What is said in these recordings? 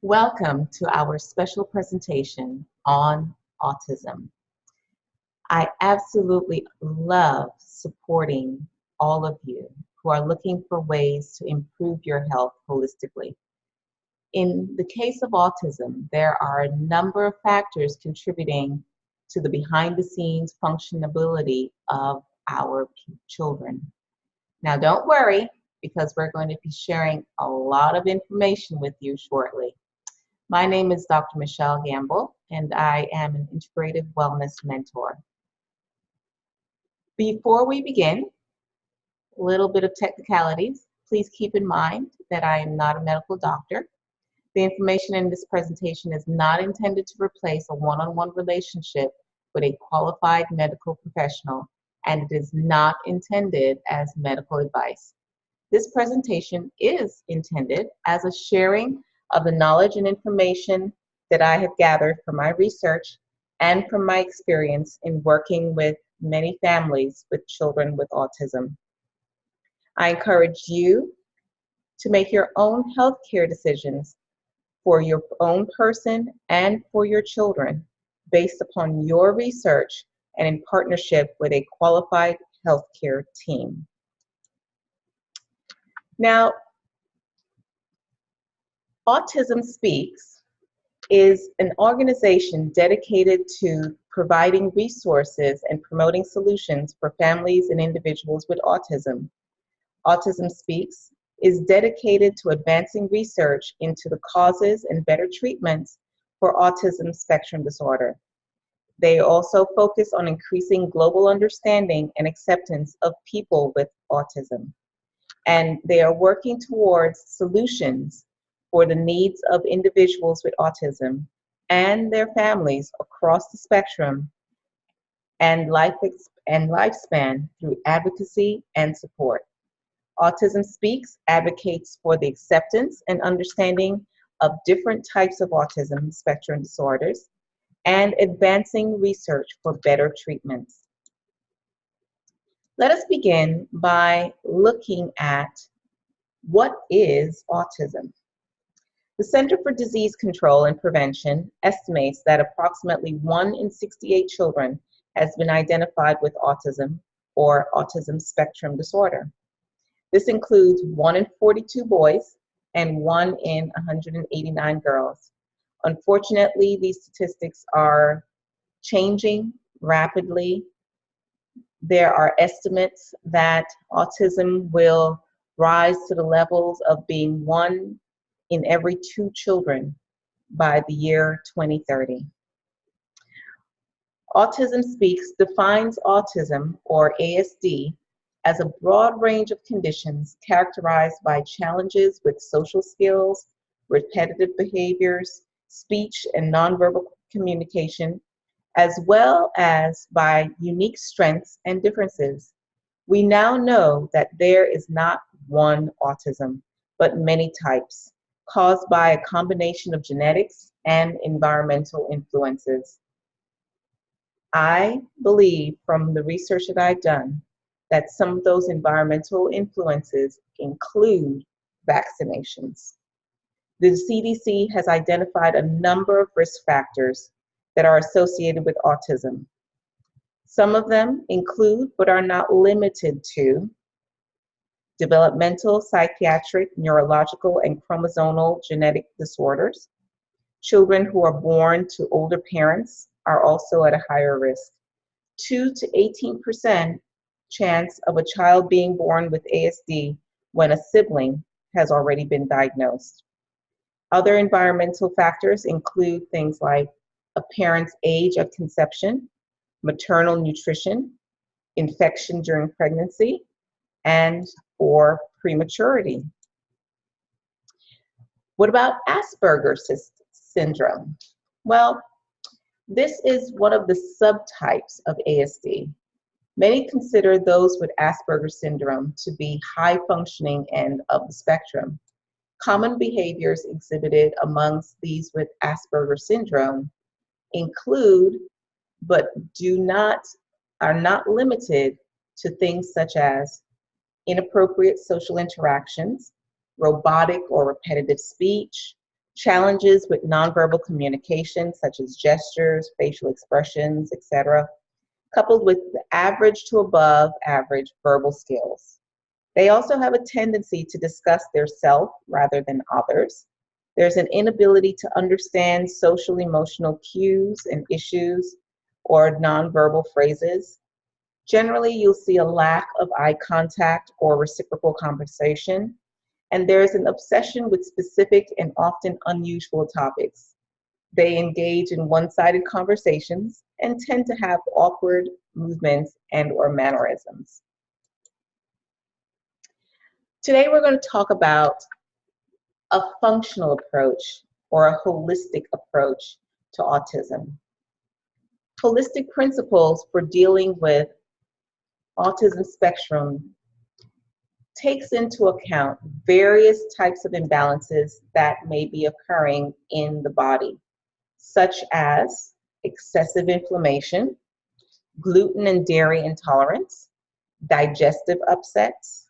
Welcome to our special presentation on autism. I absolutely love supporting all of you who are looking for ways to improve your health holistically. In the case of autism, there are a number of factors contributing to the behind-the-scenes functionability of our children. Now, don't worry, because we're going to be sharing a lot of information with you shortly. My name is Dr. Michelle Gamble, and I am an integrative wellness mentor. Before we begin, a little bit of technicalities. Please keep in mind that I am not a medical doctor. The information in this presentation is not intended to replace a one-on-one relationship with a qualified medical professional, and it is not intended as medical advice. This presentation is intended as a sharing of the knowledge and information that I have gathered from my research and from my experience in working with many families with children with autism. I encourage you to make your own healthcare decisions for your own person and for your children based upon your research and in partnership with a qualified healthcare team. Now, Autism Speaks is an organization dedicated to providing resources and promoting solutions for families and individuals with autism. Autism Speaks is dedicated to advancing research into the causes and better treatments for autism spectrum disorder. They also focus on increasing global understanding and acceptance of people with autism. And they are working towards solutions for the needs of individuals with autism and their families across the spectrum and lifespan through advocacy and support. Autism Speaks advocates for the acceptance and understanding of different types of autism spectrum disorders and advancing research for better treatments. Let us begin by looking at what is autism. The Center for Disease Control and Prevention estimates that approximately 1 in 68 children has been identified with autism or autism spectrum disorder. This includes 1 in 42 boys and 1 in 189 girls. Unfortunately, these statistics are changing rapidly. There are estimates that autism will rise to the levels of being 1 in every 2 children by the year 2030. Autism Speaks defines autism, or ASD, as a broad range of conditions characterized by challenges with social skills, repetitive behaviors, speech and nonverbal communication, as well as by unique strengths and differences. We now know that there is not one autism, but many types, caused by a combination of genetics and environmental influences. I believe from the research that I've done that some of those environmental influences include vaccinations. The CDC has identified a number of risk factors that are associated with autism. Some of them include, but are not limited to, developmental, psychiatric, neurological, and chromosomal genetic disorders. Children who are born to older parents are also at a higher risk. 2 to 18% chance of a child being born with ASD when a sibling has already been diagnosed. Other environmental factors include things like a parent's age of conception, maternal nutrition, infection during pregnancy, and or prematurity. What about Asperger syndrome? Well, this is one of the subtypes of ASD. Many consider those with Asperger syndrome to be high functioning end of the spectrum. Common behaviors exhibited amongst these with Asperger syndrome include, but are not limited to things such as inappropriate social interactions, robotic or repetitive speech, challenges with nonverbal communication, such as gestures, facial expressions, etc., coupled with the average to above average verbal skills. They also have a tendency to discuss their self rather than others. There's an inability to understand social emotional cues and issues or nonverbal phrases. Generally, you'll see a lack of eye contact or reciprocal conversation, and there's an obsession with specific and often unusual topics. They engage in one-sided conversations and tend to have awkward movements and or mannerisms. Today we're going to talk about a functional approach or a holistic approach to autism. Holistic principles for dealing with autism spectrum takes into account various types of imbalances that may be occurring in the body, such as excessive inflammation, gluten and dairy intolerance, digestive upsets,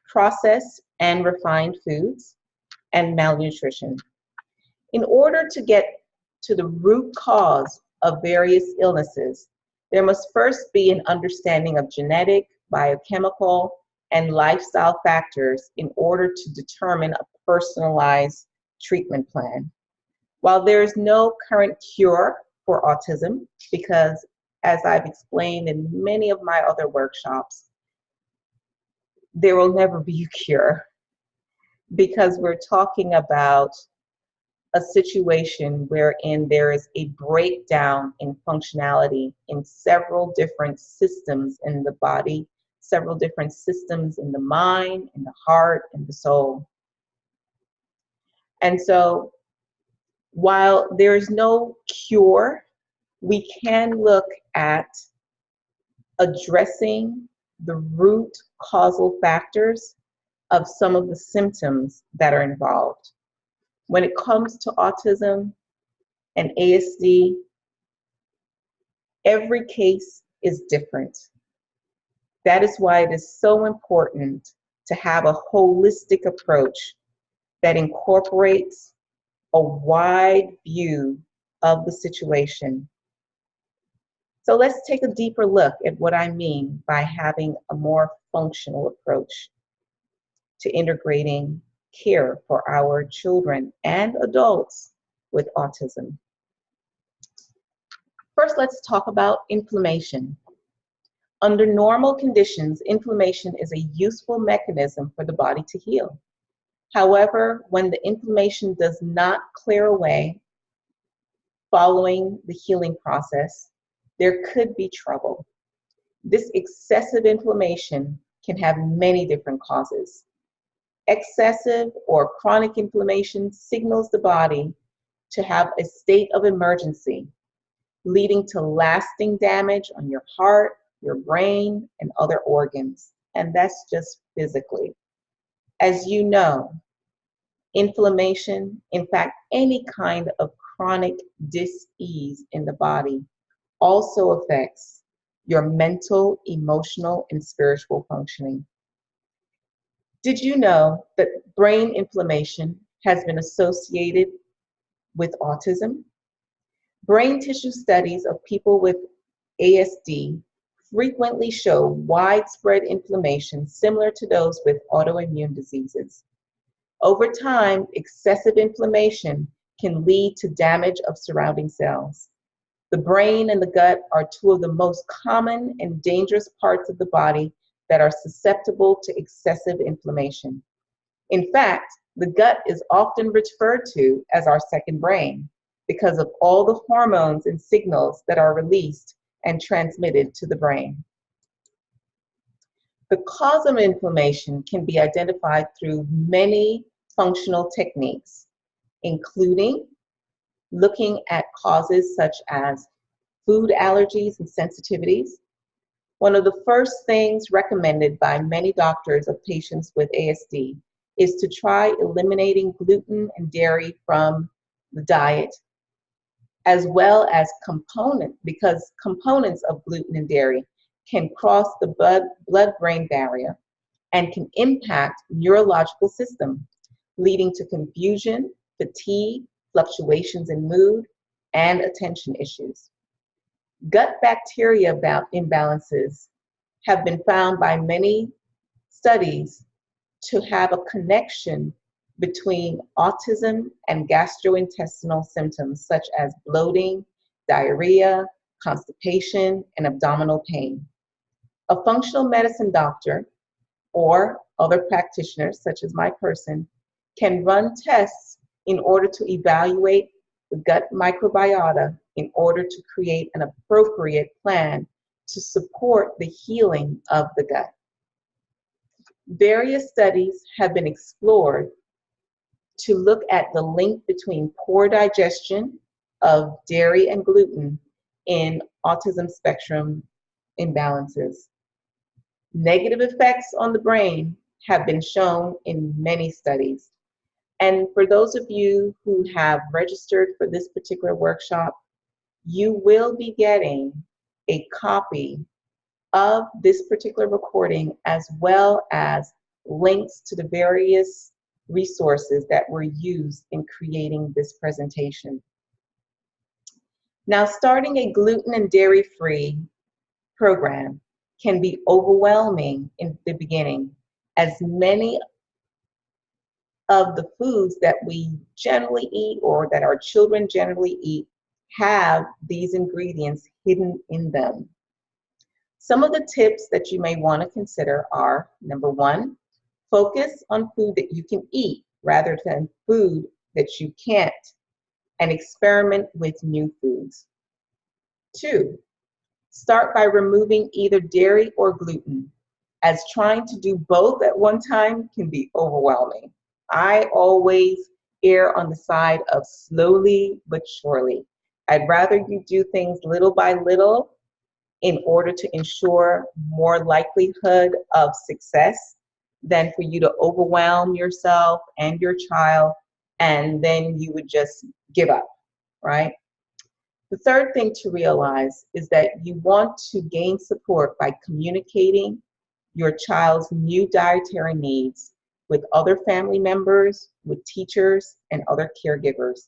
processed and refined foods, and malnutrition. In order to get to the root cause of various illnesses, there must first be an understanding of genetic, biochemical, and lifestyle factors in order to determine a personalized treatment plan. While there is no current cure for autism, because as I've explained in many of my other workshops, there will never be a cure because we're talking about a situation wherein there is a breakdown in functionality in several different systems in the body, several different systems in the mind, in the heart, in the soul. And so while there is no cure, we can look at addressing the root causal factors of some of the symptoms that are involved. When it comes to autism and ASD, every case is different. That is why it is so important to have a holistic approach that incorporates a wide view of the situation. So let's take a deeper look at what I mean by having a more functional approach to integrating care for our children and adults with autism. First, let's talk about inflammation. Under normal conditions, inflammation is a useful mechanism for the body to heal. However, when the inflammation does not clear away following the healing process, there could be trouble. This excessive inflammation can have many different causes. Excessive or chronic inflammation signals the body to have a state of emergency, leading to lasting damage on your heart, your brain, and other organs. And that's just physically. As you know, inflammation, in fact, any kind of chronic dis-ease in the body also affects your mental, emotional, and spiritual functioning. Did you know that brain inflammation has been associated with autism? Brain tissue studies of people with ASD frequently show widespread inflammation similar to those with autoimmune diseases. Over time, excessive inflammation can lead to damage of surrounding cells. The brain and the gut are two of the most common and dangerous parts of the body that are susceptible to excessive inflammation. In fact, the gut is often referred to as our second brain because of all the hormones and signals that are released and transmitted to the brain. The cause of inflammation can be identified through many functional techniques, including looking at causes such as food allergies and sensitivities. One of the first things recommended by many doctors of patients with ASD is to try eliminating gluten and dairy from the diet, as well as because components of gluten and dairy can cross the blood-brain barrier and can impact neurological system, leading to confusion fatigue, fluctuations in mood, and attention issues. Gut bacteria imbalances have been found by many studies to have a connection between autism and gastrointestinal symptoms such as bloating, diarrhea, constipation, and abdominal pain. A functional medicine doctor or other practitioners, such as my person, can run tests in order to evaluate the gut microbiota in order to create an appropriate plan to support the healing of the gut. Various studies have been explored to look at the link between poor digestion of dairy and gluten in autism spectrum imbalances. Negative effects on the brain have been shown in many studies. And for those of you who have registered for this particular workshop, you will be getting a copy of this particular recording as well as links to the various resources that were used in creating this presentation. Now, starting a gluten and dairy-free program can be overwhelming in the beginning, as many of the foods that we generally eat or that our children generally eat have these ingredients hidden in them. Some of the tips that you may want to consider are, number one, focus on food that you can eat rather than food that you can't, and experiment with new foods. Two, start by removing either dairy or gluten, as trying to do both at one time can be overwhelming. I always err on the side of slowly but surely. I'd rather you do things little by little in order to ensure more likelihood of success than for you to overwhelm yourself and your child and then you would just give up, right? The third thing to realize is that you want to gain support by communicating your child's new dietary needs with other family members, with teachers, and other caregivers.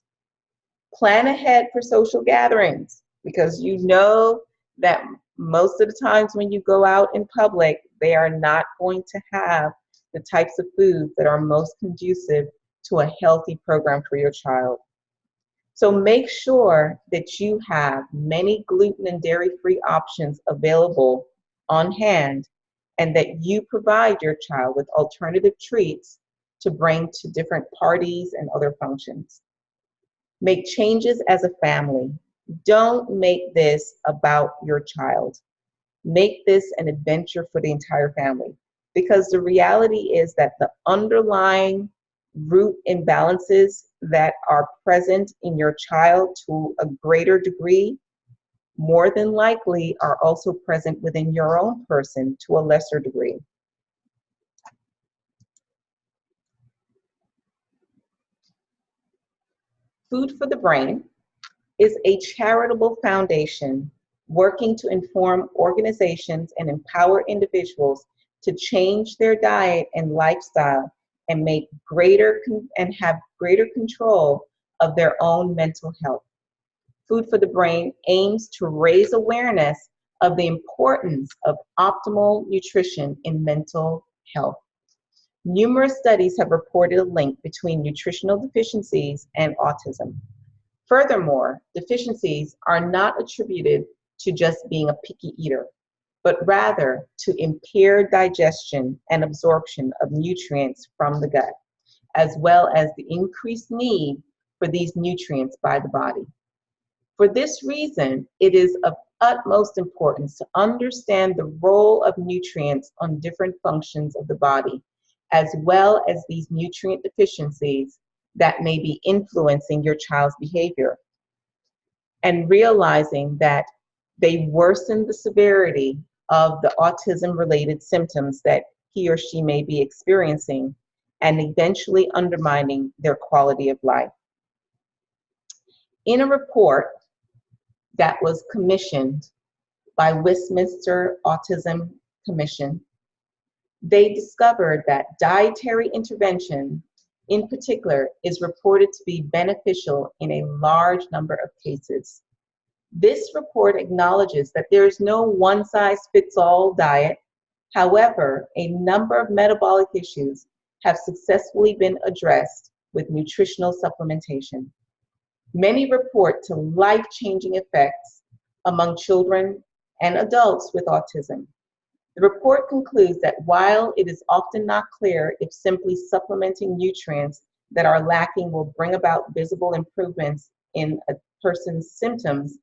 Plan ahead for social gatherings because you know that most of the times when you go out in public, they are not going to have the types of foods that are most conducive to a healthy program for your child. So make sure that you have many gluten and dairy-free options available on hand and that you provide your child with alternative treats to bring to different parties and other functions. Make changes as a family. Don't make this about your child. Make this an adventure for the entire family, because the reality is that the underlying root imbalances that are present in your child to a greater degree, more than likely are also present within your own person to a lesser degree. Food for the Brain is a charitable foundation working to inform organizations and empower individuals to change their diet and lifestyle and have greater control of their own mental health. Food for the Brain aims to raise awareness of the importance of optimal nutrition in mental health. Numerous studies have reported a link between nutritional deficiencies and autism. Furthermore, deficiencies are not attributed to just being a picky eater, but rather to impaired digestion and absorption of nutrients from the gut, as well as the increased need for these nutrients by the body. For this reason, it is of utmost importance to understand the role of nutrients on different functions of the body, as well as these nutrient deficiencies that may be influencing your child's behavior, and realizing that they worsen the severity of the autism-related symptoms that he or she may be experiencing and eventually undermining their quality of life. In a report that was commissioned by Westminster Autism Commission, they discovered that dietary intervention in particular, is reported to be beneficial in a large number of cases. This report acknowledges that there is no one-size-fits-all diet. However, a number of metabolic issues have successfully been addressed with nutritional supplementation. Many report to life-changing effects among children and adults with autism. The report concludes that while it is often not clear if simply supplementing nutrients that are lacking will bring about visible improvements in a person's symptoms,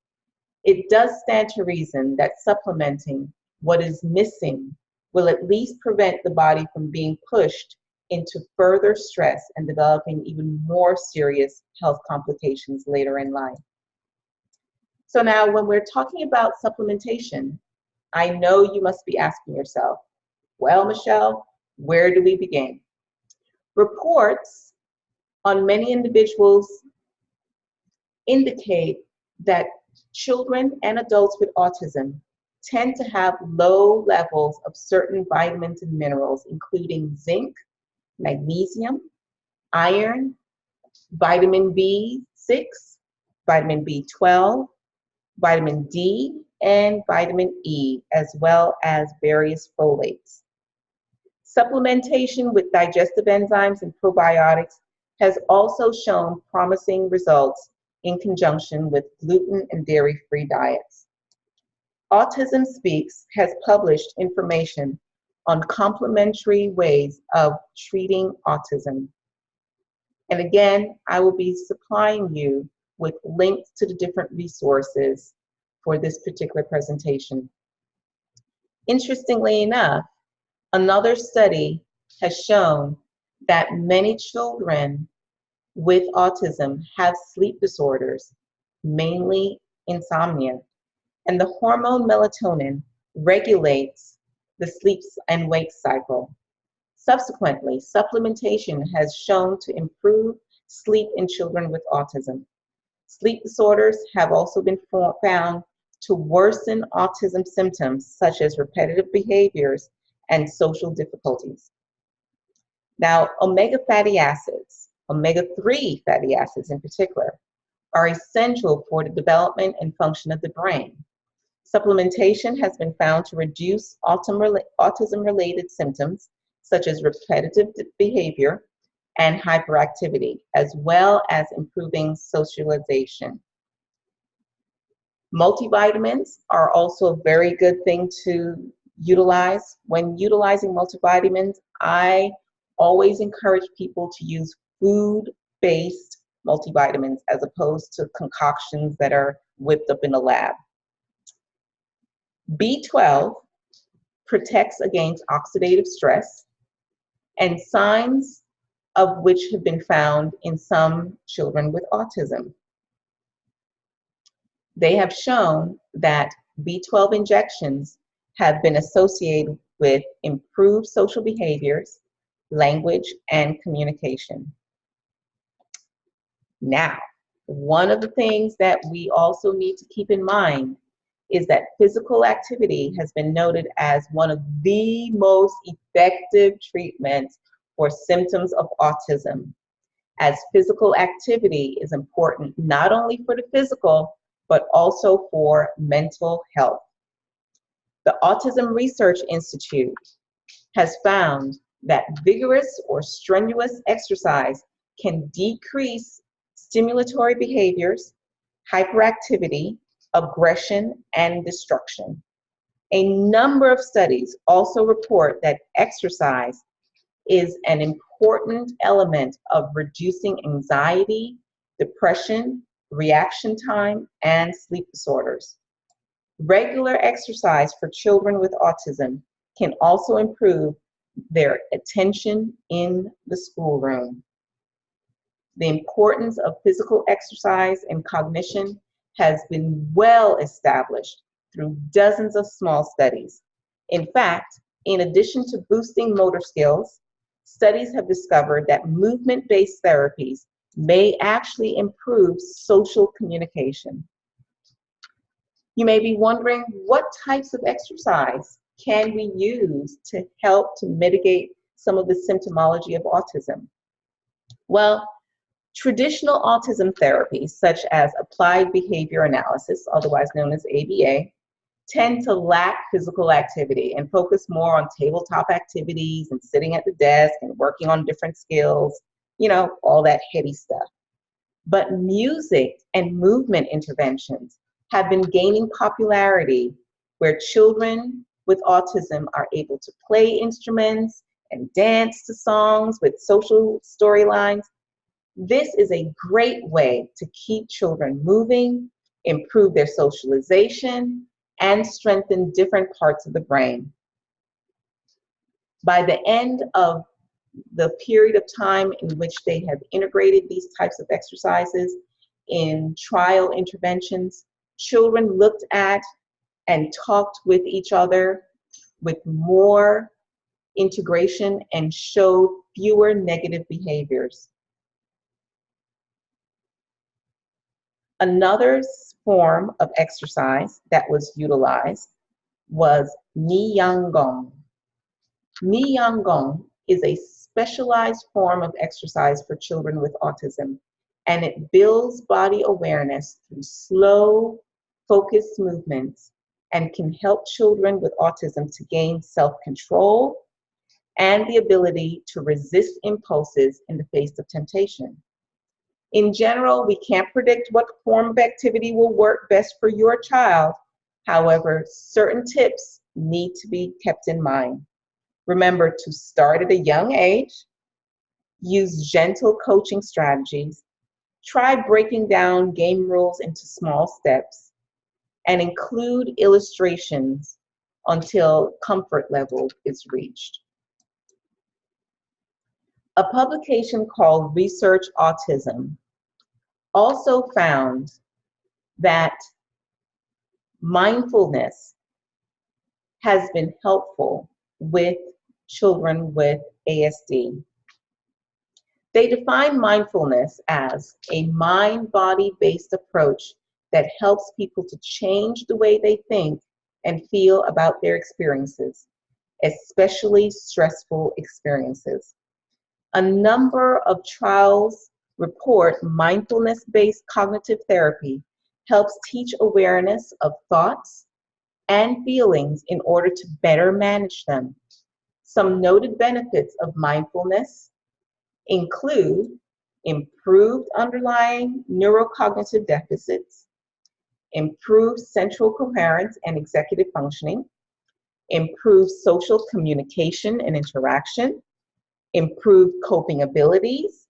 it does stand to reason that supplementing what is missing will at least prevent the body from being pushed into further stress and developing even more serious health complications later in life. So now, when we're talking about supplementation, I know you must be asking yourself, well, Michelle, where do we begin? Reports on many individuals indicate that children and adults with autism tend to have low levels of certain vitamins and minerals, including zinc, magnesium, iron, vitamin B6, vitamin B12, vitamin D, and vitamin E, as well as various folates. Supplementation with digestive enzymes and probiotics has also shown promising results in conjunction with gluten and dairy-free diets. Autism Speaks has published information on complementary ways of treating autism. And again, I will be supplying you with links to the different resources for this particular presentation. Interestingly enough, another study has shown that many children with autism have sleep disorders, mainly insomnia, and the hormone melatonin regulates the sleep and wake cycle. Subsequently, supplementation has shown to improve sleep in children with autism. Sleep disorders have also been found to worsen autism symptoms such as repetitive behaviors and social difficulties. Now, omega fatty acids, omega-3 fatty acids in particular, are essential for the development and function of the brain. Supplementation has been found to reduce autism-related symptoms such as repetitive behavior and hyperactivity, as well as improving socialization. Multivitamins are also a very good thing to utilize. When utilizing multivitamins, I always encourage people to use food-based multivitamins as opposed to concoctions that are whipped up in a lab. B12 protects against oxidative stress, and signs of which have been found in some children with autism. They have shown that B12 injections have been associated with improved social behaviors, language, and communication. Now, one of the things that we also need to keep in mind is that physical activity has been noted as one of the most effective treatments for symptoms of autism, as physical activity is important not only for the physical, but also for mental health. The Autism Research Institute has found that vigorous or strenuous exercise can decrease stimulatory behaviors, hyperactivity, aggression, and destruction. A number of studies also report that exercise is an important element of reducing anxiety, depression, reaction time, and sleep disorders. Regular exercise for children with autism can also improve their attention in the schoolroom. The importance of physical exercise and cognition has been well established through dozens of small studies. In fact, in addition to boosting motor skills, studies have discovered that movement-based therapies may actually improve social communication. You may be wondering, what types of exercise can we use to help to mitigate some of the symptomology of autism? Well, traditional autism therapies, such as applied behavior analysis, otherwise known as ABA, tend to lack physical activity and focus more on tabletop activities and sitting at the desk and working on different skills, all that heady stuff. But music and movement interventions have been gaining popularity where children with autism are able to play instruments and dance to songs with social storylines. This is a great way to keep children moving, improve their socialization, and strengthen different parts of the brain. By the end of the period of time in which they have integrated these types of exercises in trial interventions, children looked at and talked with each other with more integration and showed fewer negative behaviors. Another form of exercise that was utilized was Gong. Gong is a specialized form of exercise for children with autism, and it builds body awareness through slow, focused movements and can help children with autism to gain self-control and the ability to resist impulses in the face of temptation. In general, we can't predict what form of activity will work best for your child. However, certain tips need to be kept in mind. Remember to start at a young age, use gentle coaching strategies, try breaking down game rules into small steps, and include illustrations until comfort level is reached. A publication called Research Autism also found that mindfulness has been helpful with children with ASD. They define mindfulness as a mind-body-based approach that helps people to change the way they think and feel about their experiences, especially stressful experiences. A number of trials report mindfulness-based cognitive therapy helps teach awareness of thoughts and feelings in order to better manage them. Some noted benefits of mindfulness include improved underlying neurocognitive deficits, improved central coherence and executive functioning, improved social communication and interaction, improved coping abilities,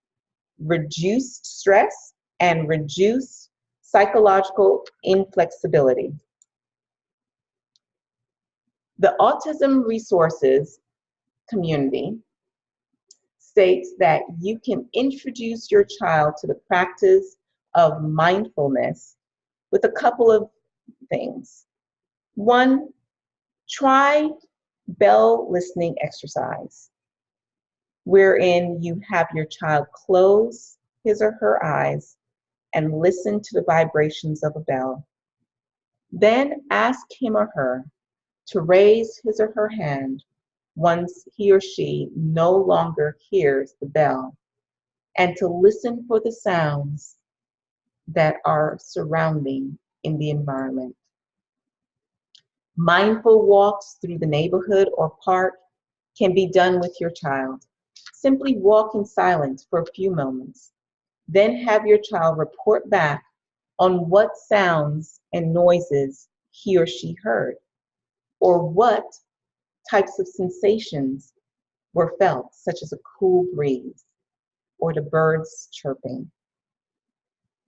reduced stress, and reduced psychological inflexibility. The Autism Resources community states that you can introduce your child to the practice of mindfulness with a couple of things. One, try bell listening exercise, wherein you have your child close his or her eyes and listen to the vibrations of a bell. Then ask him or her to raise his or her hand once he or she no longer hears the bell, and to listen for the sounds that are surrounding in the environment. Mindful walks through the neighborhood or park can be done with your child. Simply walk in silence for a few moments. Then have your child report back on what sounds and noises he or she heard, or what types of sensations were felt, such as a cool breeze or the birds chirping.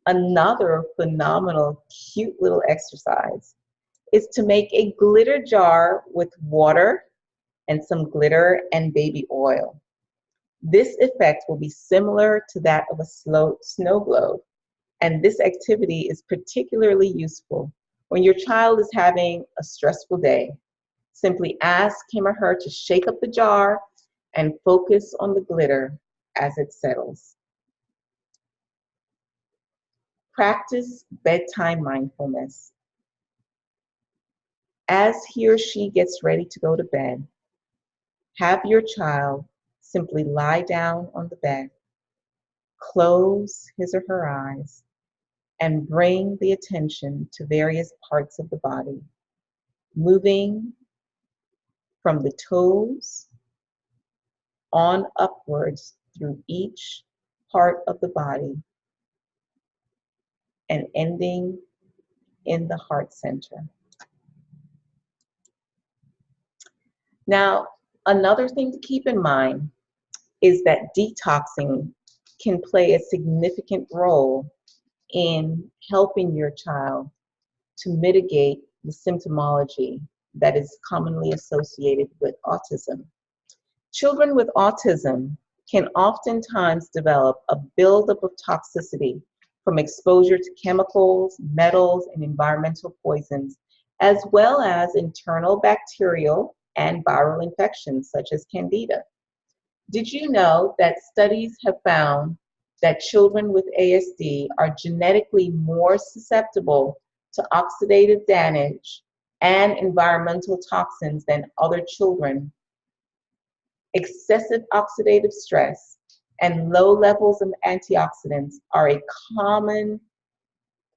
Another phenomenal, cute little exercise is to make a glitter jar with water and some glitter and baby oil. This effect will be similar to that of a snow globe, and this activity is particularly useful when your child is having a stressful day. Simply ask him or her to shake up the jar and focus on the glitter as it settles. Practice bedtime mindfulness. As he or she gets ready to go to bed, have your child simply lie down on the bed close his or her eyes and bring the attention to various parts of the body, moving from the toes on upwards through each part of the body and ending in the heart center. Now, another thing to keep in mind is that detoxing can play a significant role in helping your child to mitigate the symptomology that is commonly associated with autism. Children with autism can oftentimes develop a buildup of toxicity from exposure to chemicals, metals, and environmental poisons, as well as internal bacterial and viral infections such as Candida. Did you know that studies have found that children with ASD are genetically more susceptible to oxidative damage and environmental toxins than other children? Excessive oxidative stress and low levels of antioxidants are a common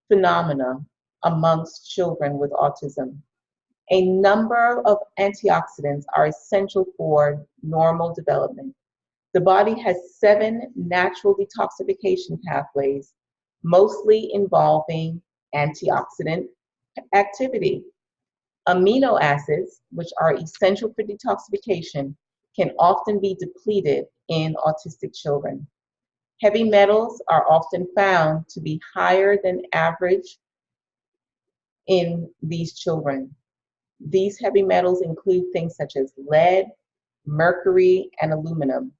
phenomenon amongst children with autism. A number of antioxidants are essential for normal development. The body has 7 natural detoxification pathways, mostly involving antioxidant activity. Amino acids, which are essential for detoxification, can often be depleted in autistic children. Heavy metals are often found to be higher than average in these children. These heavy metals include things such as lead, mercury, and aluminum.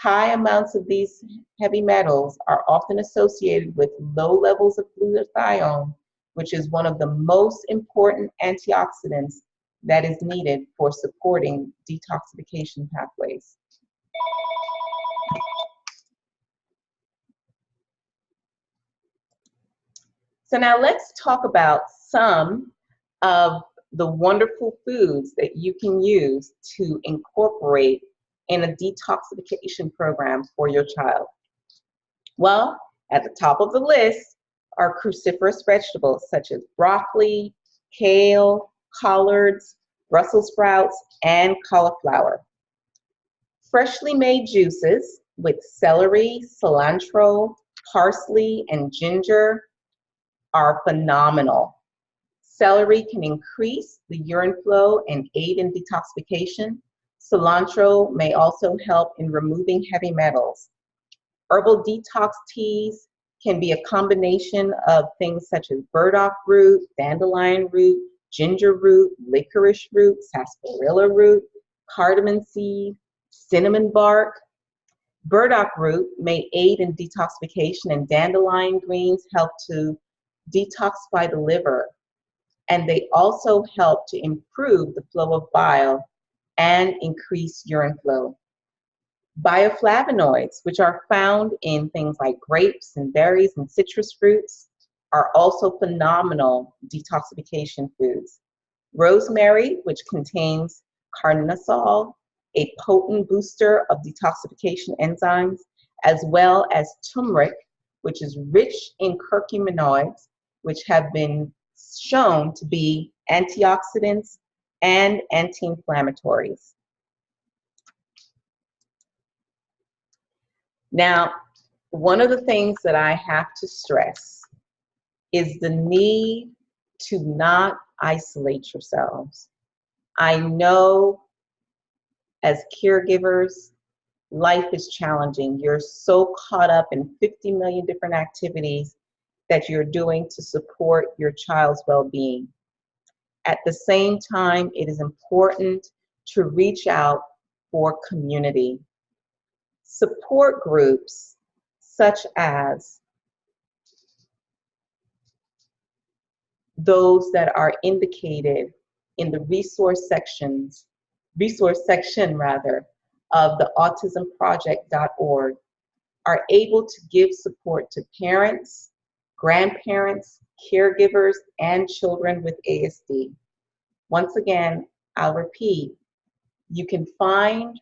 High amounts of these heavy metals are often associated with low levels of glutathione, which is one of the most important antioxidants that is needed for supporting detoxification pathways. So now let's talk about some of the wonderful foods that you can use to incorporate in a detoxification program for your child. Well, at the top of the list are cruciferous vegetables such as broccoli, kale, collards, Brussels sprouts, and cauliflower. Freshly made juices with celery, cilantro, parsley, and ginger are phenomenal. Celery can increase the urine flow and aid in detoxification. Cilantro may also help in removing heavy metals. Herbal detox teas can be a combination of things such as burdock root, dandelion root, ginger root, licorice root, sarsaparilla root, cardamom seed, cinnamon bark. Burdock root may aid in detoxification, and dandelion greens help to detoxify the liver. And they also help to improve the flow of bile and increase urine flow. Bioflavonoids, which are found in things like grapes and berries and citrus fruits, are also phenomenal detoxification foods. Rosemary, which contains carnosol, a potent booster of detoxification enzymes, as well as turmeric, which is rich in curcuminoids, which have been shown to be antioxidants and anti-inflammatories. Now, one of the things that I have to stress is the need to not isolate yourselves. I know as caregivers, life is challenging. You're so caught up in 50 million different activities that you're doing to support your child's well-being. At the same time, it is important to reach out for community. Support groups such as those that are indicated in the resource section of the autismproject.org are able to give support to parents, grandparents, caregivers, and children with ASD. Once again, I'll repeat, you can find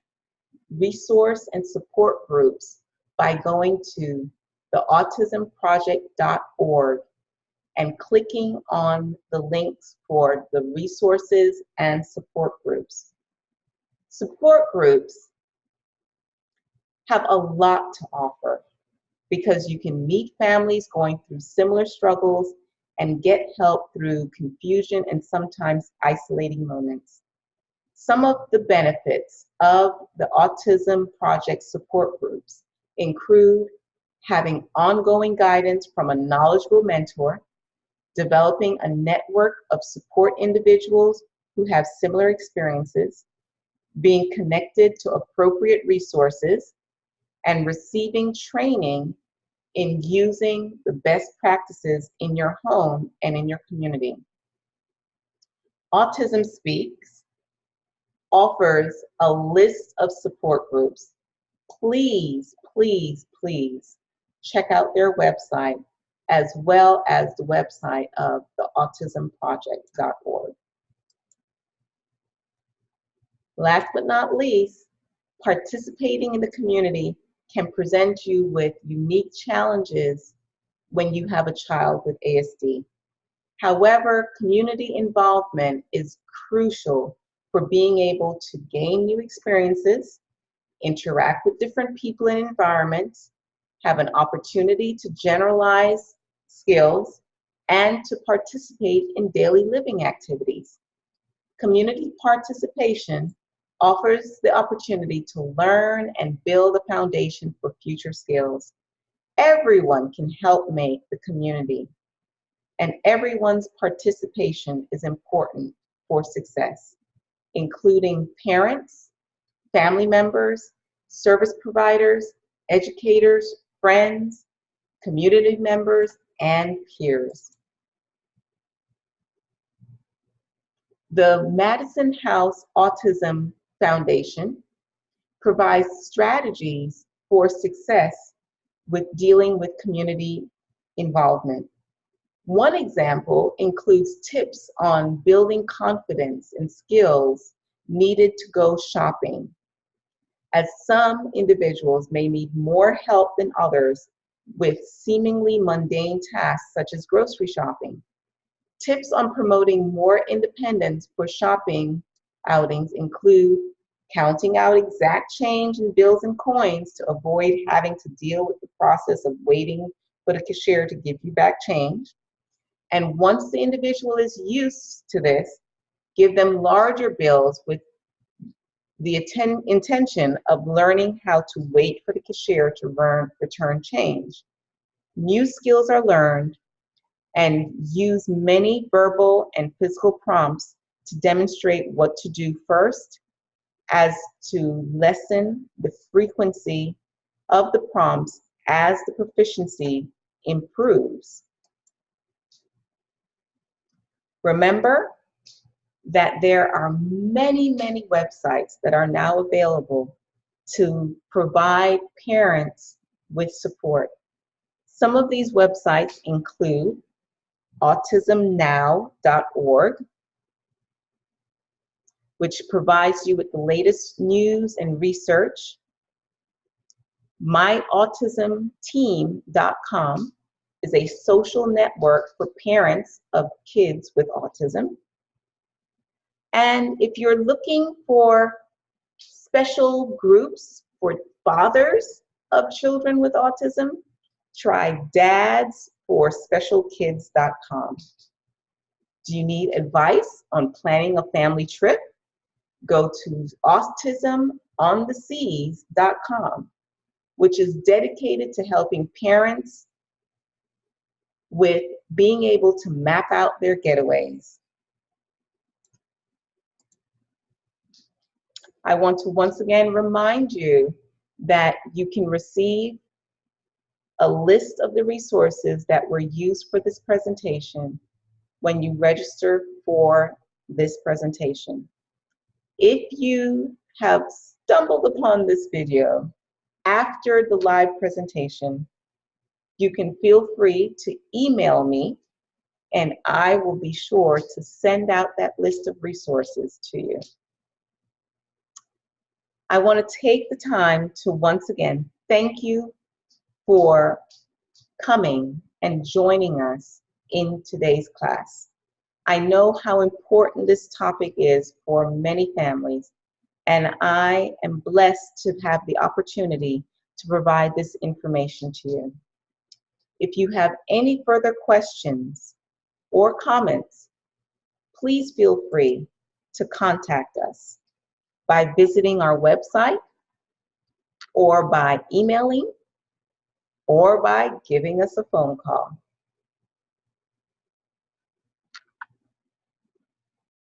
resource and support groups by going to the autismproject.org and clicking on the links for the resources and support groups. Support groups have a lot to offer because you can meet families going through similar struggles and get help through confusion and sometimes isolating moments. Some of the benefits of the Autism Project support groups include having ongoing guidance from a knowledgeable mentor, developing a network of support individuals who have similar experiences, being connected to appropriate resources, and receiving training in using the best practices in your home and in your community. Autism Speaks offers a list of support groups. Please, please, please check out their website as well as the website of the autismproject.org. Last but not least, participating in the community can present you with unique challenges when you have a child with ASD. However, community involvement is crucial for being able to gain new experiences, interact with different people and environments, have an opportunity to generalize skills, and to participate in daily living activities. Community participation offers the opportunity to learn and build a foundation for future skills. Everyone can help make the community, and everyone's participation is important for success, including parents, family members, service providers, educators, friends, community members, and peers. The Madison House Autism Foundation provides strategies for success with dealing with community involvement. One example includes tips on building confidence and skills needed to go shopping, as some individuals may need more help than others with seemingly mundane tasks such as grocery shopping. Tips on promoting more independence for shopping outings include counting out exact change in bills and coins to avoid having to deal with the process of waiting for the cashier to give you back change. And once the individual is used to this, give them larger bills with the intention of learning how to wait for the cashier to return change. New skills are learned and use many verbal and physical prompts to demonstrate what to do first, as to lessen the frequency of the prompts as the proficiency improves. Remember that there are many, many websites that are now available to provide parents with support. Some of these websites include autismnow.org, which provides you with the latest news and research. myautismteam.com is a social network for parents of kids with autism. And if you're looking for special groups for fathers of children with autism, try dadsforspecialkids.com. Do you need advice on planning a family trip? Go to autismontheseas.com, which is dedicated to helping parents with being able to map out their getaways. I want to once again remind you that you can receive a list of the resources that were used for this presentation when you register for this presentation. If you have stumbled upon this video after the live presentation, you can feel free to email me and I will be sure to send out that list of resources to you. I want to take the time to once again thank you for coming and joining us in today's class. I know how important this topic is for many families, and I am blessed to have the opportunity to provide this information to you. If you have any further questions or comments, please feel free to contact us by visiting our website or by emailing or by giving us a phone call.